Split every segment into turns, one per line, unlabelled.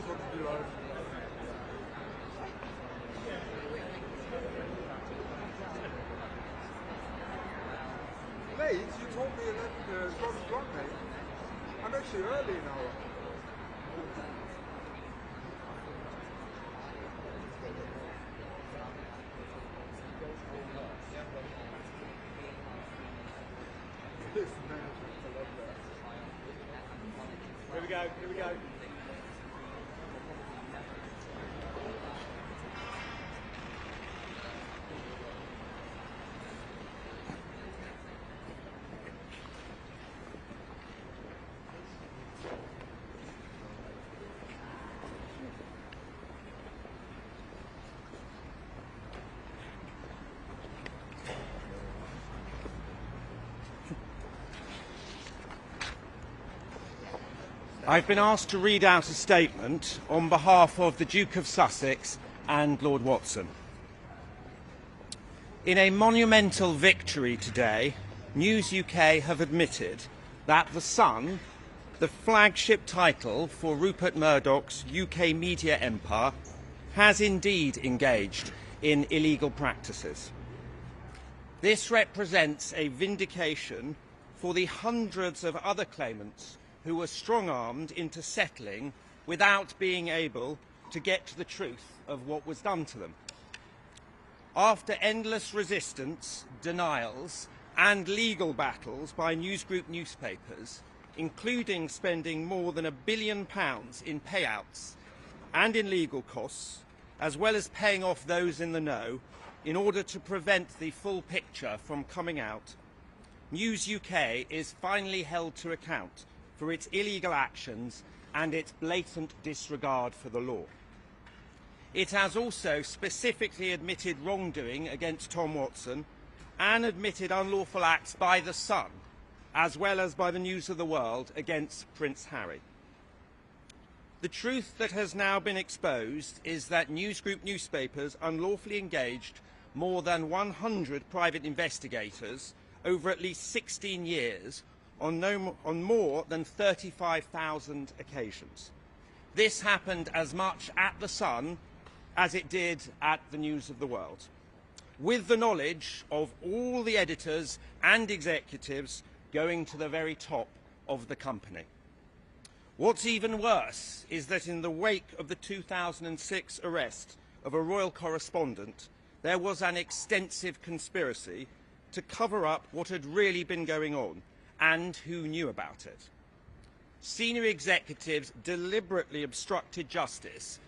always wanted to be like. Mate, you told me 11 o'clock, mate. I'm actually early now.
Here we go, here we go. I've been asked to read out a statement on behalf of the Duke of Sussex and Lord Watson. In a monumental victory today, News UK have admitted that The Sun, the flagship title for Rupert Murdoch's UK media empire, has indeed engaged in illegal practices. This represents a vindication for the hundreds of other claimants who were strong-armed into settling without being able to get to the truth of what was done to them. After endless resistance, denials and legal battles by newsgroup newspapers, including spending more than £1 billion in payouts and in legal costs, as well as paying off those in the know in order to prevent the full picture from coming out, News UK is finally held to account for its illegal actions and its blatant disregard for the law. It has also specifically admitted wrongdoing against Tom Watson and admitted unlawful acts by The Sun, as well as by the News of the World against Prince Harry. The truth that has now been exposed is that newsgroup newspapers unlawfully engaged more than 100 private investigators over at least 16 years on more than 35,000 occasions. This happened as much at The Sun as it did at the News of the World, with the knowledge of all the editors and executives going to the very top of the company. What's even worse is that in the wake of the 2006 arrest of a royal correspondent, there was an extensive conspiracy to cover up what had really been going on and who knew about it. Senior executives deliberately obstructed justice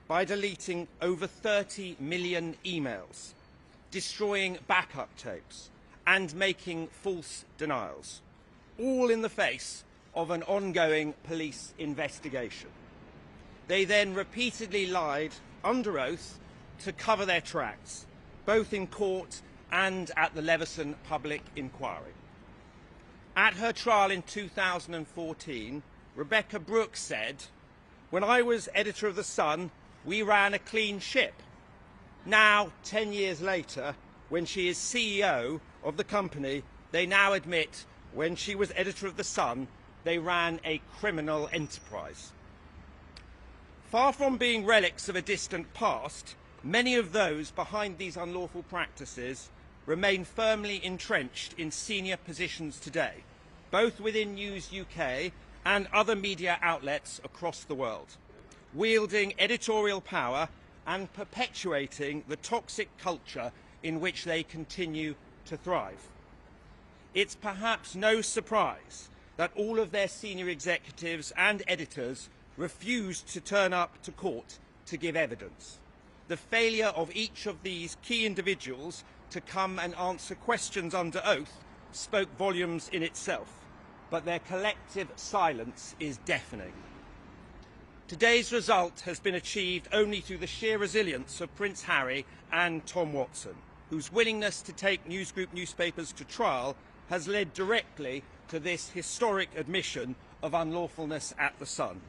by deleting over 30 million emails, destroying backup tapes, and making false denials, all in the face of an ongoing police investigation. They then repeatedly lied under oath to cover their tracks, both in court and at the Leveson public inquiry. At her trial in 2014, Rebecca Brooks said, "When I was editor of The Sun, we ran a clean ship." Now, 10 years later, when she is CEO of the company, they now admit when she was editor of The Sun, they ran a criminal enterprise. Far from being relics of a distant past, many of those behind these unlawful practices remain firmly entrenched in senior positions today, both within News UK and other media outlets across the world, wielding editorial power and perpetuating the toxic culture in which they continue to thrive. It's perhaps no surprise that all of their senior executives and editors refused to turn up to court to give evidence. The failure of each of these key individuals to come and answer questions under oath spoke volumes in itself, but their collective silence is deafening. Today's result has been achieved only through the sheer resilience of Prince Harry and Tom Watson, whose willingness to take newsgroup newspapers to trial has led directly to this historic admission of unlawfulness at The Sun.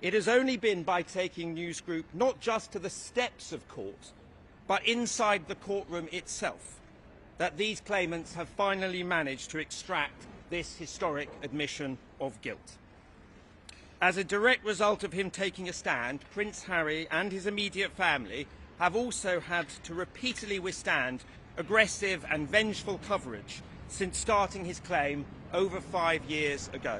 It has only been by taking newsgroup not just to the steps of court, but inside the courtroom itself, that these claimants have finally managed to extract this historic admission of guilt. As a direct result of him taking a stand, Prince Harry and his immediate family have also had to repeatedly withstand aggressive and vengeful coverage since starting his claim over 5 years ago.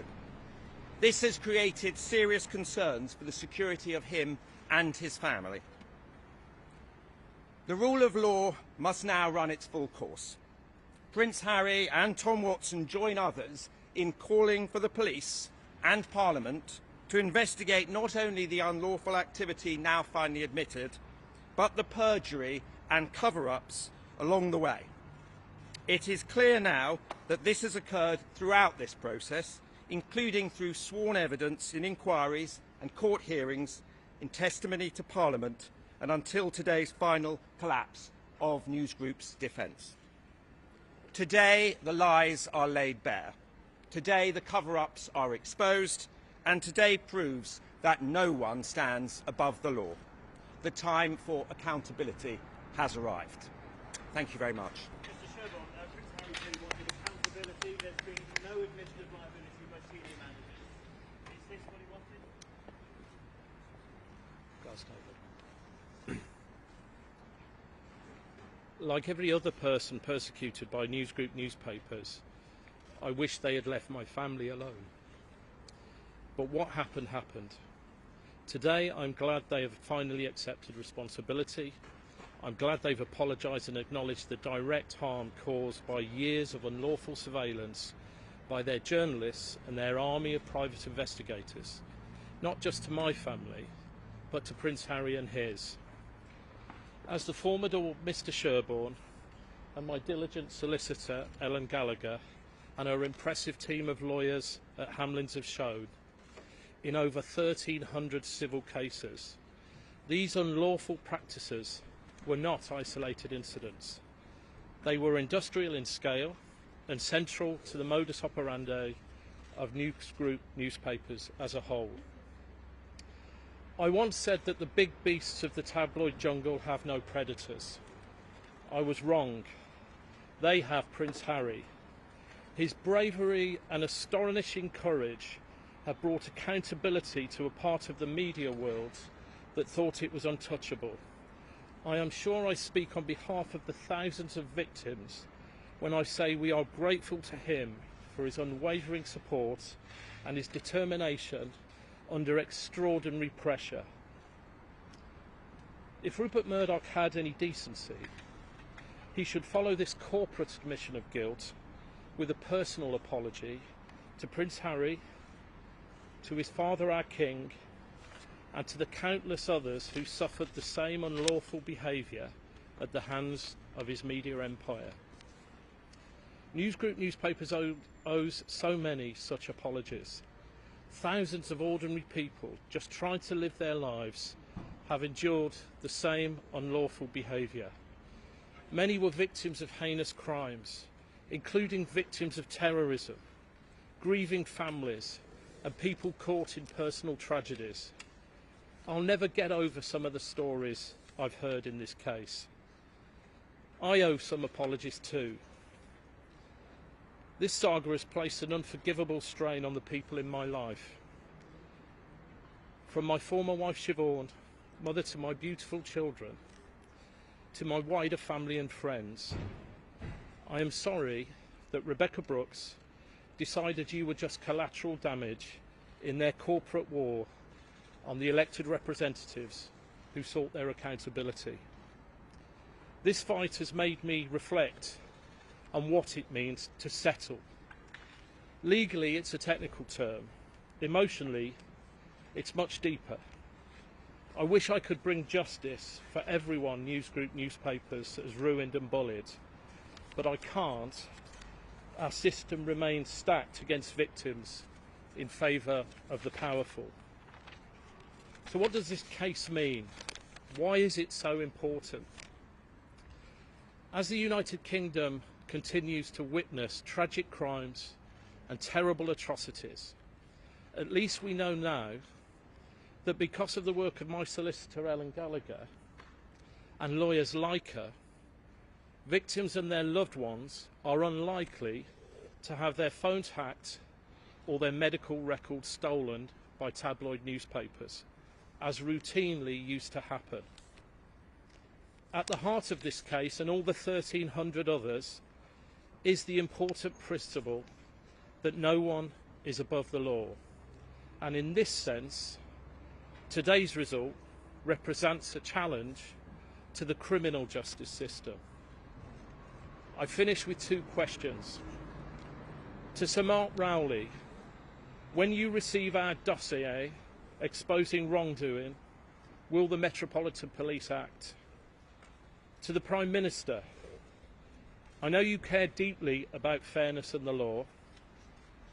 This has created serious concerns for the security of him and his family. The rule of law must now run its full course. Prince Harry and Tom Watson join others in calling for the police and Parliament to investigate not only the unlawful activity now finally admitted, but the perjury and cover-ups along the way. It is clear now that this has occurred throughout this process, including through sworn evidence in inquiries and court hearings, in testimony to Parliament, and until today's final collapse of News Group's defence. Today, the lies are laid bare. Today, the cover-ups are exposed, and today proves that no one stands above the law. The time for accountability has arrived. Thank you very much.
Mr. Sherborne, Prince Harry said he wanted accountability. There's been no admission of liability by senior managers. Is this what he wanted?
Like every other person persecuted by News Group newspapers, I wish they had left my family alone. But what happened happened. Today I'm glad they have finally accepted responsibility. I'm glad they've apologised and acknowledged the direct harm caused by years of unlawful surveillance by their journalists and their army of private investigators, not just to my family, but to Prince Harry and his. As the formidable Mr. Sherborne and my diligent solicitor Ellen Gallagher and her impressive team of lawyers at Hamlins have shown, in over 1,300 civil cases, these unlawful practices were not isolated incidents. They were industrial in scale and central to the modus operandi of News Group newspapers as a whole. I once said that the big beasts of the tabloid jungle have no predators. I was wrong. They have Prince Harry. His bravery and astonishing courage have brought accountability to a part of the media world that thought it was untouchable. I am sure I speak on behalf of the thousands of victims when I say we are grateful to him for his unwavering support and his determination under extraordinary pressure. If Rupert Murdoch had any decency, he should follow this corporate admission of guilt with a personal apology to Prince Harry, to his father our King, and to the countless others who suffered the same unlawful behaviour at the hands of his media empire. News Group newspapers owes so many such apologies. Thousands of ordinary people just trying to live their lives have endured the same unlawful behaviour. Many were victims of heinous crimes, including victims of terrorism, grieving families, and people caught in personal tragedies. I'll never get over some of the stories I've heard in this case. I owe some apologies too. This saga has placed an unforgivable strain on the people in my life. From my former wife Siobhan, mother to my beautiful children, to my wider family and friends, I am sorry that Rebecca Brooks decided you were just collateral damage in their corporate war on the elected representatives who sought their accountability. This fight has made me reflect on what it means to settle. Legally, it's a technical term. Emotionally, it's much deeper. I wish I could bring justice for everyone News Group newspapers has ruined and bullied, but I can't. Our system remains stacked against victims in favour of the powerful. So what does this case mean? Why is it so important? As the United Kingdom continues to witness tragic crimes and terrible atrocities, at least we know now that because of the work of my solicitor Ellen Gallagher and lawyers like her, victims and their loved ones are unlikely to have their phones hacked or their medical records stolen by tabloid newspapers, as routinely used to happen. At the heart of this case, and all the 1,300 others, is the important principle that no one is above the law. And in this sense, today's result represents a challenge to the criminal justice system. I finish with two questions. To Sir Mark Rowley, when you receive our dossier exposing wrongdoing, will the Metropolitan Police act? To the Prime Minister, I know you care deeply about fairness and the law,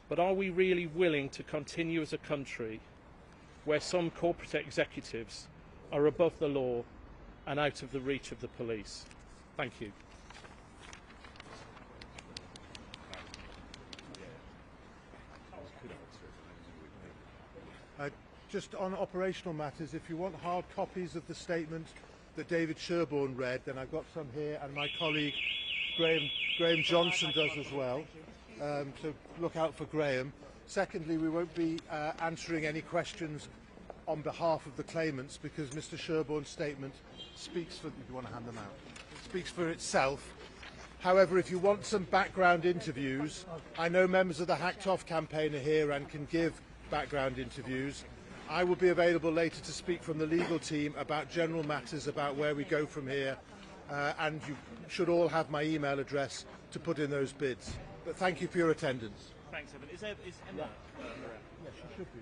but are we really willing to continue as a country where some corporate executives are above the law and out of the reach of the police? Thank you.
Just on operational matters, if you want hard copies of the statement that David Sherborne read, then I've got some here, and my colleague Graham Johnson does as well. So look out for Graham. Secondly, we won't be answering any questions on behalf of the claimants because Mr. Sherborne's statement speaks for. If you want to hand them out, speaks for itself. However, if you want some background interviews, I know members of the Hacked Off campaign are here and can give background interviews. I will be available later to speak from the legal team about general matters about where we go from here, and you should all have my email address to put in those bids. But thank you for your attendance.
Thanks, Evan. Is Emma?
Yes, she should be.